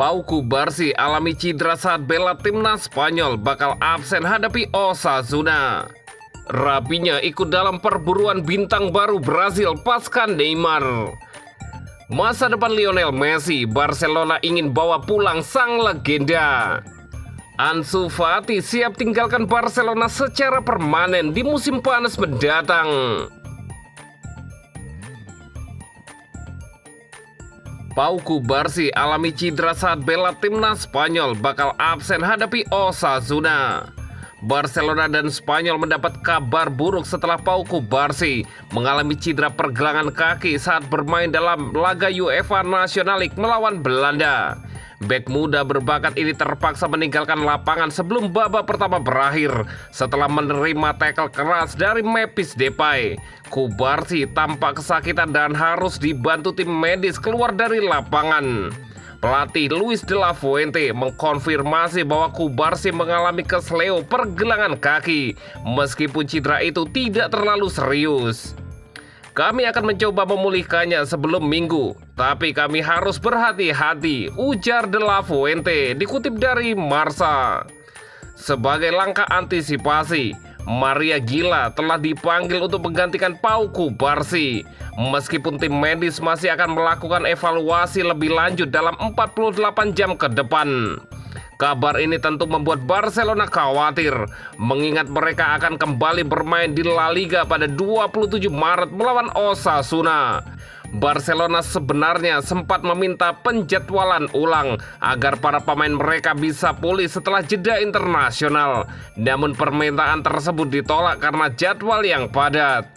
Pau Cubarsí alami cedera saat bela timnas Spanyol, bakal absen hadapi Osasuna. Rapinya ikut dalam perburuan bintang baru Brasil pasca Neymar. Masa depan Lionel Messi, Barcelona ingin bawa pulang sang legenda. Ansu Fati siap tinggalkan Barcelona secara permanen di musim panas mendatang. Pau Cubarsí alami cedera saat bela timnas Spanyol, bakal absen hadapi Osasuna. Barcelona dan Spanyol mendapat kabar buruk setelah Pau Cubarsí mengalami cedera pergelangan kaki saat bermain dalam laga UEFA National League melawan Belanda. Bek muda berbakat ini terpaksa meninggalkan lapangan sebelum babak pertama berakhir setelah menerima tackle keras dari Memphis Depay. Cubarsí tampak kesakitan dan harus dibantu tim medis keluar dari lapangan. Pelatih Luis de la Fuente mengkonfirmasi bahwa Cubarsí mengalami kesleo pergelangan kaki meskipun cedera itu tidak terlalu serius. Kami akan mencoba memulihkannya sebelum minggu, tapi kami harus berhati-hati, ujar de la Fuente, dikutip dari Marca. Sebagai langkah antisipasi, Maria Gila telah dipanggil untuk menggantikan Pau Cubarsí. Meskipun tim medis masih akan melakukan evaluasi lebih lanjut dalam 48 jam ke depan. Kabar ini tentu membuat Barcelona khawatir, mengingat mereka akan kembali bermain di La Liga pada 27 Maret melawan Osasuna. Barcelona sebenarnya sempat meminta penjadwalan ulang agar para pemain mereka bisa pulih setelah jeda internasional. Namun permintaan tersebut ditolak karena jadwal yang padat.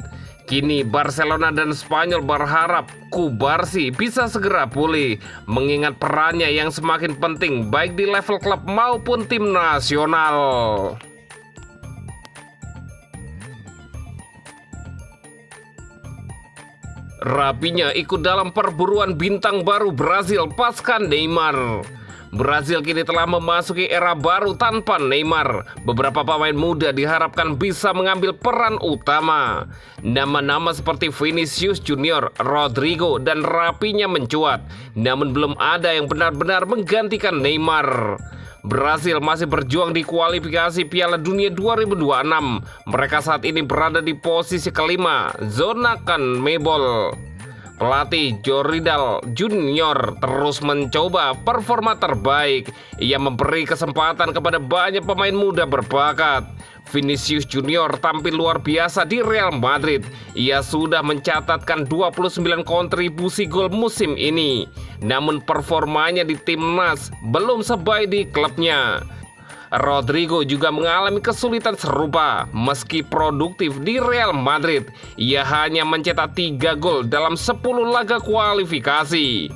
Kini Barcelona dan Spanyol berharap Cubarsí bisa segera pulih, mengingat perannya yang semakin penting baik di level klub maupun tim nasional. Rapinya ikut dalam perburuan bintang baru Brasil pasca Neymar. Brasil kini telah memasuki era baru tanpa Neymar. Beberapa pemain muda diharapkan bisa mengambil peran utama. Nama-nama seperti Vinicius Junior, Rodrigo, dan Rapinya mencuat. Namun belum ada yang benar-benar menggantikan Neymar. Brasil masih berjuang di kualifikasi Piala Dunia 2026. Mereka saat ini berada di posisi kelima, zona CONMEBOL. Pelatih Joridal Junior terus mencoba performa terbaik. Ia memberi kesempatan kepada banyak pemain muda berbakat. Vinicius Junior tampil luar biasa di Real Madrid. Ia sudah mencatatkan 29 kontribusi gol musim ini. Namun performanya di timnas belum sebaik di klubnya. Rodrigo juga mengalami kesulitan serupa. Meski produktif di Real Madrid, ia hanya mencetak 3 gol dalam 10 laga kualifikasi.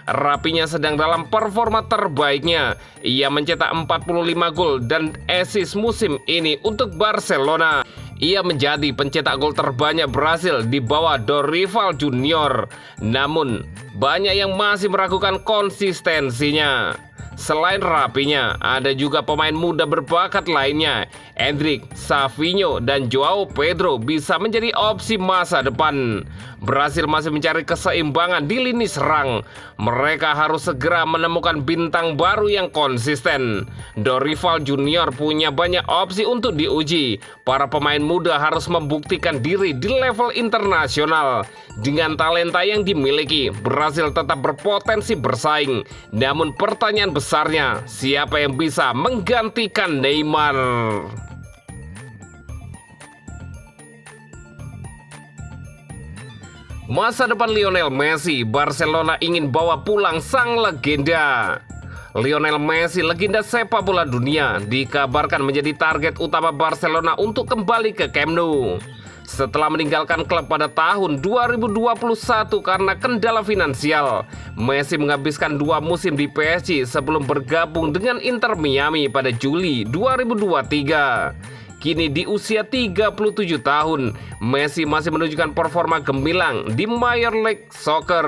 Rapinya sedang dalam performa terbaiknya. Ia mencetak 45 gol dan assist musim ini untuk Barcelona. Ia menjadi pencetak gol terbanyak Brasil di bawah Dorival Junior. Namun, banyak yang masih meragukan konsistensinya. Selain Rapinya, ada juga pemain muda berbakat lainnya. Endrick, Savinho, dan Joao Pedro bisa menjadi opsi masa depan. Brasil masih mencari keseimbangan di lini serang. Mereka harus segera menemukan bintang baru yang konsisten. Dorival Junior punya banyak opsi untuk diuji. Para pemain muda harus membuktikan diri di level internasional. Dengan talenta yang dimiliki, Brasil tetap berpotensi bersaing. Namun pertanyaan besarnya, siapa yang bisa menggantikan Neymar? Masa depan Lionel Messi, Barcelona ingin bawa pulang sang legenda. Lionel Messi, legenda sepak bola dunia, dikabarkan menjadi target utama Barcelona untuk kembali ke Camp Nou. Setelah meninggalkan klub pada tahun 2021 karena kendala finansial, Messi menghabiskan 2 musim di PSG sebelum bergabung dengan Inter Miami pada Juli 2023. Kini di usia 37 tahun, Messi masih menunjukkan performa gemilang di Major League Soccer.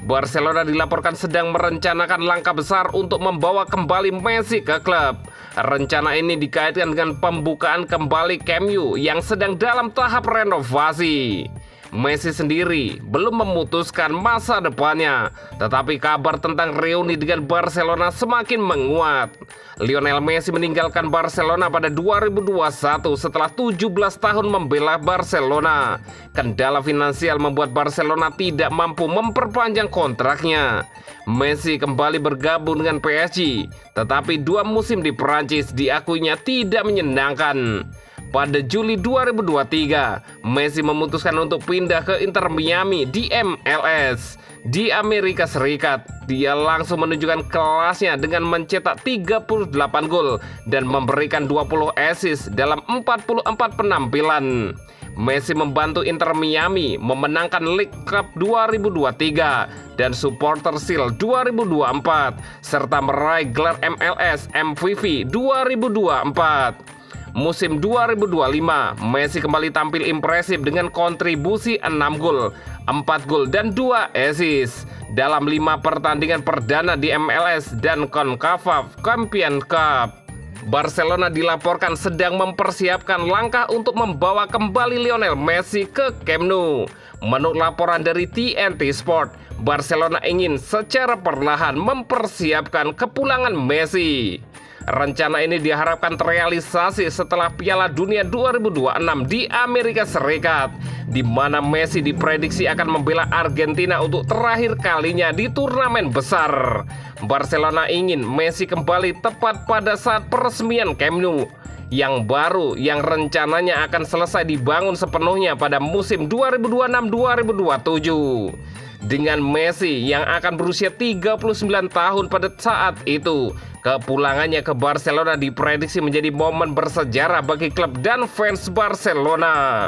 Barcelona dilaporkan sedang merencanakan langkah besar untuk membawa kembali Messi ke klub. Rencana ini dikaitkan dengan pembukaan kembali Camp Nou yang sedang dalam tahap renovasi. Messi sendiri belum memutuskan masa depannya, tetapi kabar tentang reuni dengan Barcelona semakin menguat. Lionel Messi meninggalkan Barcelona pada 2021 setelah 17 tahun membela Barcelona. Kendala finansial membuat Barcelona tidak mampu memperpanjang kontraknya. Messi kembali bergabung dengan PSG, tetapi 2 musim di Perancis diakuinya tidak menyenangkan. Pada Juli 2023, Messi memutuskan untuk pindah ke Inter Miami di MLS. Di Amerika Serikat, dia langsung menunjukkan kelasnya dengan mencetak 38 gol dan memberikan 20 assist dalam 44 penampilan. Messi membantu Inter Miami memenangkan League Cup 2023 dan Supporter Shield 2024 serta meraih gelar MLS MVP 2024. Musim 2025, Messi kembali tampil impresif dengan kontribusi 6 gol, 4 gol dan 2 assist dalam 5 pertandingan perdana di MLS dan CONCACAF Champions Cup. Barcelona dilaporkan sedang mempersiapkan langkah untuk membawa kembali Lionel Messi ke Camp Nou. Menurut laporan dari TNT Sport, Barcelona ingin secara perlahan mempersiapkan kepulangan Messi. Rencana ini diharapkan terrealisasi setelah Piala Dunia 2026 di Amerika Serikat, di mana Messi diprediksi akan membela Argentina untuk terakhir kalinya di turnamen besar. Barcelona ingin Messi kembali tepat pada saat peresmian Camp Nou yang baru yang rencananya akan selesai dibangun sepenuhnya pada musim 2026-2027. Dengan Messi yang akan berusia 39 tahun pada saat itu, kepulangannya ke Barcelona diprediksi menjadi momen bersejarah bagi klub dan fans Barcelona.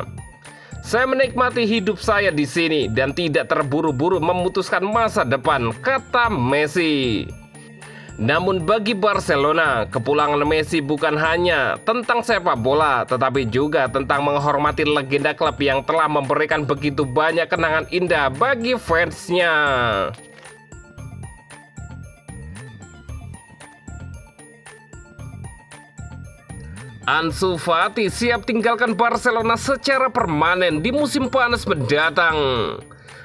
Saya menikmati hidup saya di sini dan tidak terburu-buru memutuskan masa depan, kata Messi. Namun bagi Barcelona, kepulangan Messi bukan hanya tentang sepak bola, tetapi juga tentang menghormati legenda klub yang telah memberikan begitu banyak kenangan indah bagi fansnya. Ansu Fati siap tinggalkan Barcelona secara permanen di musim panas mendatang.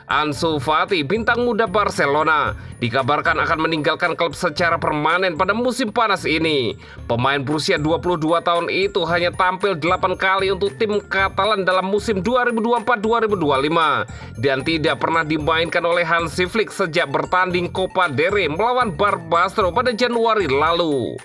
Ansu Fati, bintang muda Barcelona, dikabarkan akan meninggalkan klub secara permanen pada musim panas ini. Pemain berusia 22 tahun itu hanya tampil 8 kali untuk tim Katalan dalam musim 2024-2025 dan tidak pernah dimainkan oleh Hansi Flick sejak bertanding Copa del Rey melawan Barbastro pada Januari lalu.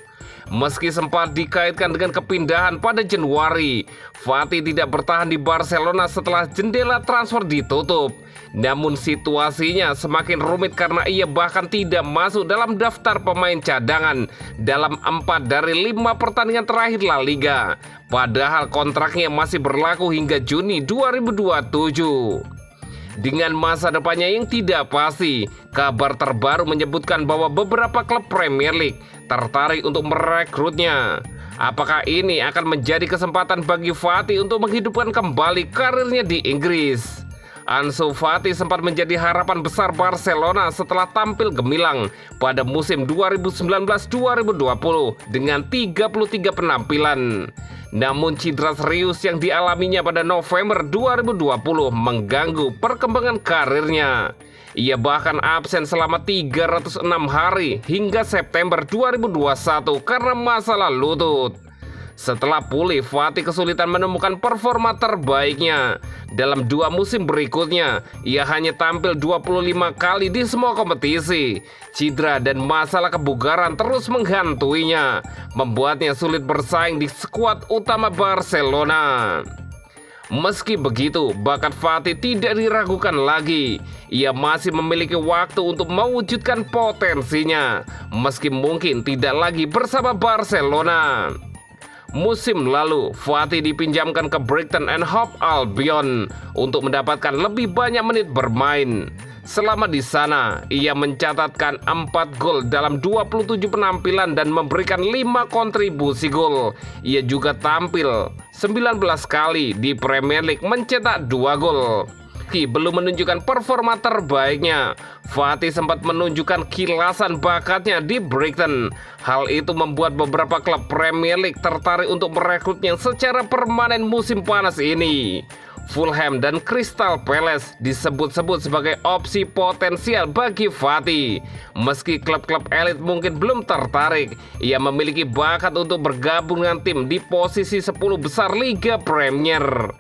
Meski sempat dikaitkan dengan kepindahan pada Januari, Fati tidak bertahan di Barcelona setelah jendela transfer ditutup. Namun situasinya semakin rumit karena ia bahkan tidak masuk dalam daftar pemain cadangan dalam 4 dari 5 pertandingan terakhir La Liga. Padahal kontraknya masih berlaku hingga Juni 2027. Dengan masa depannya yang tidak pasti, kabar terbaru menyebutkan bahwa beberapa klub Premier League tertarik untuk merekrutnya. Apakah ini akan menjadi kesempatan bagi Fati untuk menghidupkan kembali karirnya di Inggris? Ansu Fati sempat menjadi harapan besar Barcelona setelah tampil gemilang pada musim 2019-2020 dengan 33 penampilan. Namun cedera serius yang dialaminya pada November 2020 mengganggu perkembangan karirnya. Ia bahkan absen selama 306 hari hingga September 2021 karena masalah lutut. Setelah pulih, Fati kesulitan menemukan performa terbaiknya. Dalam 2 musim berikutnya, ia hanya tampil 25 kali di semua kompetisi. Cedera dan masalah kebugaran terus menghantuinya, membuatnya sulit bersaing di skuad utama Barcelona. Meski begitu, bakat Fati tidak diragukan lagi. Ia masih memiliki waktu untuk mewujudkan potensinya, meski mungkin tidak lagi bersama Barcelona. Musim lalu, Fati dipinjamkan ke Brighton and Hove Albion untuk mendapatkan lebih banyak menit bermain. Selama di sana, ia mencatatkan 4 gol dalam 27 penampilan dan memberikan 5 kontribusi gol. Ia juga tampil 19 kali di Premier League mencetak 2 gol. Meski belum menunjukkan performa terbaiknya, Fati sempat menunjukkan kilasan bakatnya di Brighton. Hal itu membuat beberapa klub Premier League tertarik untuk merekrutnya secara permanen musim panas ini. Fulham dan Crystal Palace disebut-sebut sebagai opsi potensial bagi Fati. Meski klub-klub elit mungkin belum tertarik, ia memiliki bakat untuk bergabung dengan tim di posisi 10 besar Liga Premier.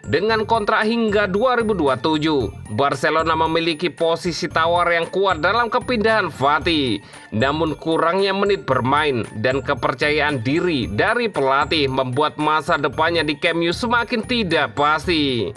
Dengan kontrak hingga 2027, Barcelona memiliki posisi tawar yang kuat dalam kepindahan Fati. Namun kurangnya menit bermain dan kepercayaan diri dari pelatih membuat masa depannya di Camp Nou semakin tidak pasti.